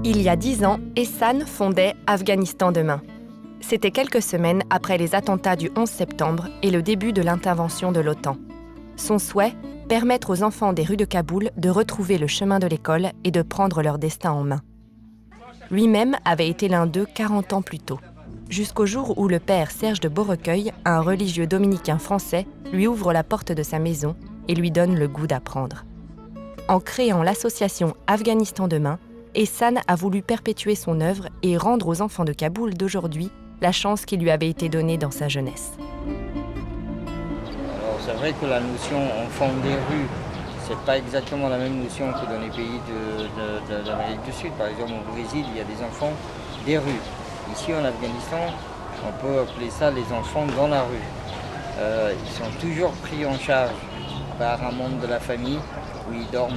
Il y a 10 ans, Ehsan fondait Afghanistan Demain. C'était quelques semaines après les attentats du 11 septembre et le début de l'intervention de l'OTAN. Son souhait, permettre aux enfants des rues de Kaboul de retrouver le chemin de l'école et de prendre leur destin en main. Lui-même avait été l'un d'eux 40 ans plus tôt, jusqu'au jour où le père Serge de Beaurecueil, un religieux dominicain français, lui ouvre la porte de sa maison et lui donne le goût d'apprendre. En créant l'association Afghanistan Demain, Ehsan a voulu perpétuer son œuvre et rendre aux enfants de Kaboul d'aujourd'hui la chance qui lui avait été donnée dans sa jeunesse. Alors c'est vrai que la notion enfant des rues, c'est pas exactement la même notion que dans les pays de l'Amérique du Sud. Par exemple au Brésil, il y a des enfants des rues. Ici en Afghanistan, on peut appeler ça les enfants dans la rue. Ils sont toujours pris en charge par un membre de la famille où ils dorment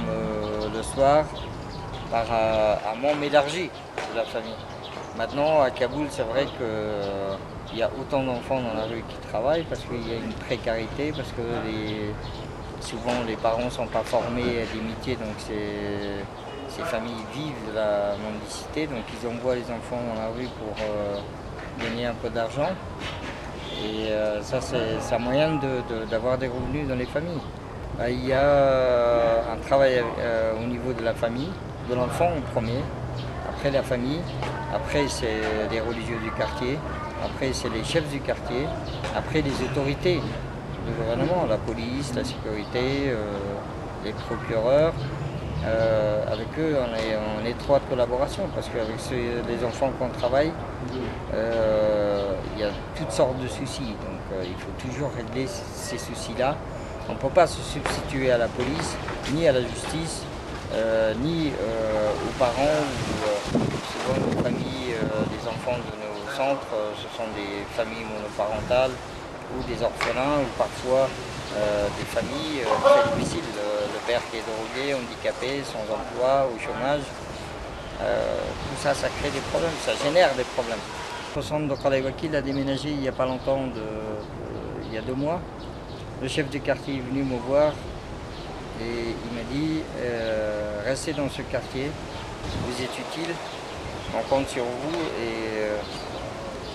le soir, par un membre élargi de la famille. Maintenant, à Kaboul, c'est vrai qu'il y a autant d'enfants dans la rue qui travaillent parce qu'il y a une précarité, parce que souvent les parents ne sont pas formés à des métiers, donc ces familles vivent de la mendicité, donc ils envoient les enfants dans la rue pour gagner un peu d'argent. Et ça, c'est un moyen d'avoir des revenus dans les familles. Il y a un travail au niveau de la famille, de l'enfant en premier, après la famille, après c'est les religieux du quartier, après c'est les chefs du quartier, après les autorités du gouvernement, la police, la sécurité, les procureurs. Avec eux, on est en étroite collaboration parce qu'avec les enfants qu'on travaille, il y a toutes sortes de soucis. Donc il faut toujours régler ces soucis-là. On ne peut pas se substituer à la police, ni à la justice, ni aux parents. Souvent nos familles, les enfants de nos centres, ce sont des familles monoparentales ou des orphelins ou parfois des familles très difficiles. Le père qui est drogué, handicapé, sans emploi, au chômage. Tout ça, ça crée des problèmes, ça génère des problèmes. Le centre de Khalay Wakil a déménagé il n'y a pas longtemps, il y a 2 mois. Le chef du quartier est venu me voir et il m'a dit restez dans ce quartier, vous êtes utile, on compte sur vous. Et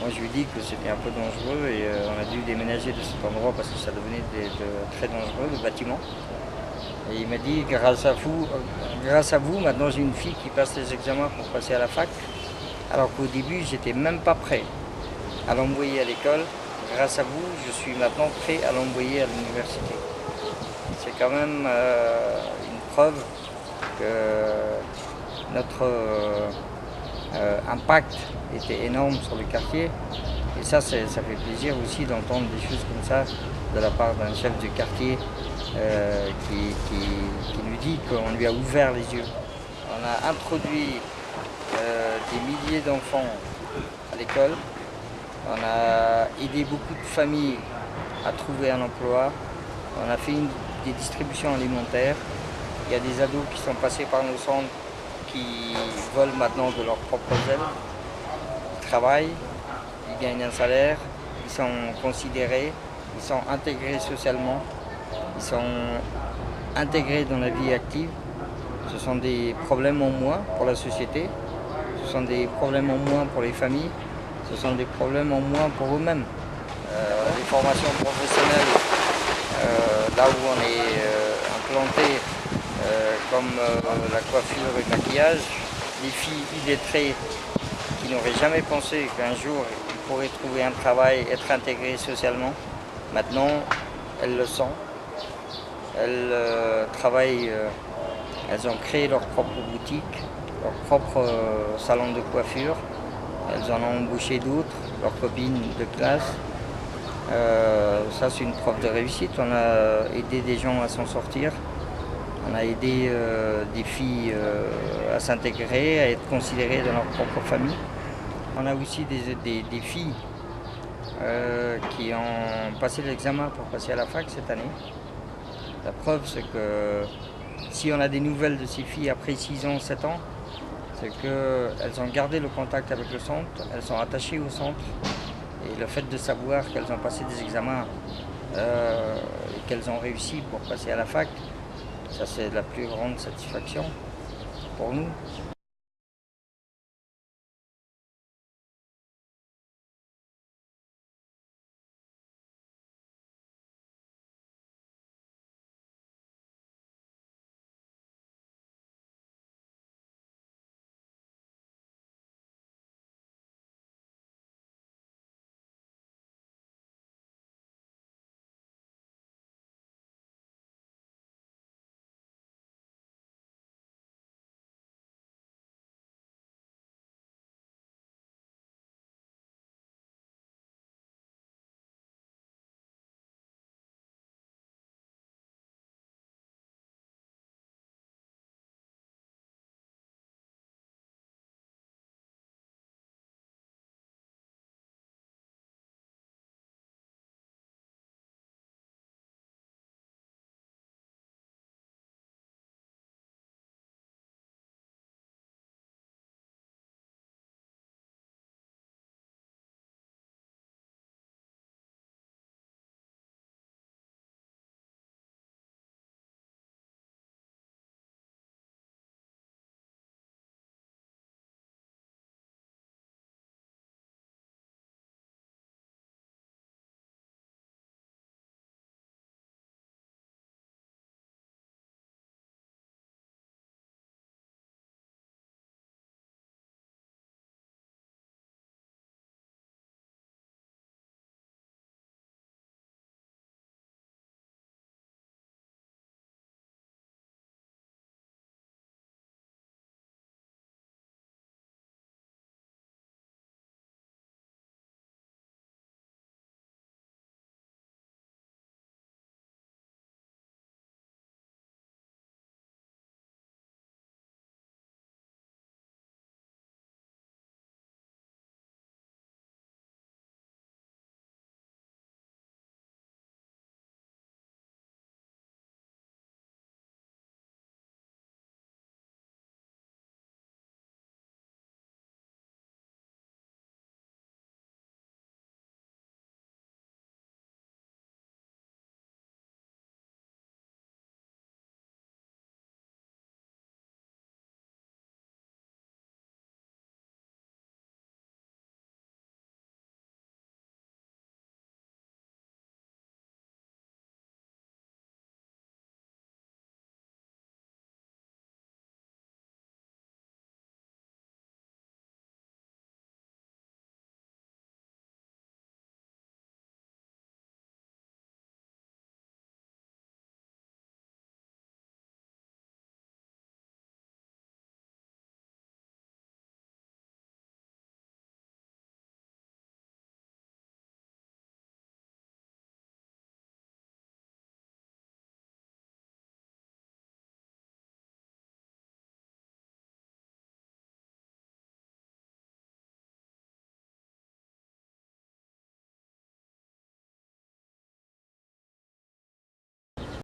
moi je lui ai dit que c'était un peu dangereux et on a dû déménager de cet endroit parce que ça devenait très dangereux, le bâtiment. Et il m'a dit grâce à vous, maintenant j'ai une fille qui passe les examens pour passer à la fac, alors qu'au début j'étais même pas prêt à l'envoyer à l'école. Grâce à vous, je suis maintenant prêt à l'envoyer à l'université. C'est quand même une preuve que notre impact était énorme sur le quartier. Et ça fait plaisir aussi d'entendre des choses comme ça de la part d'un chef de quartier qui nous dit qu'on lui a ouvert les yeux. On a introduit des milliers d'enfants à l'école. On a aidé beaucoup de familles à trouver un emploi. On a fait des distributions alimentaires. Il y a des ados qui sont passés par nos centres qui volent maintenant de leurs propres ailes. Ils travaillent, ils gagnent un salaire, ils sont considérés, ils sont intégrés socialement, ils sont intégrés dans la vie active. Ce sont des problèmes en moins pour la société, ce sont des problèmes en moins pour les familles. Ce sont des problèmes en moins pour eux-mêmes. Les formations professionnelles, là où on est implanté, comme la coiffure et le maquillage, les filles illettrées qui n'auraient jamais pensé qu'un jour ils pourraient trouver un travail, être intégrées socialement, maintenant elles le sont. Elles travaillent, elles ont créé leur propre boutique, leur propre salon de coiffure. Elles en ont embauché d'autres, leurs copines de classe. Ça, c'est une preuve de réussite. On a aidé des gens à s'en sortir. On a aidé des filles à s'intégrer, à être considérées dans leur propre famille. On a aussi des filles qui ont passé l'examen pour passer à la fac cette année. La preuve, c'est que si on a des nouvelles de ces filles après 6 ans, 7 ans, c'est qu'elles ont gardé le contact avec le centre, elles sont attachées au centre Et le fait de savoir qu'elles ont passé des examens et qu'elles ont réussi pour passer à la fac, ça c'est la plus grande satisfaction pour nous.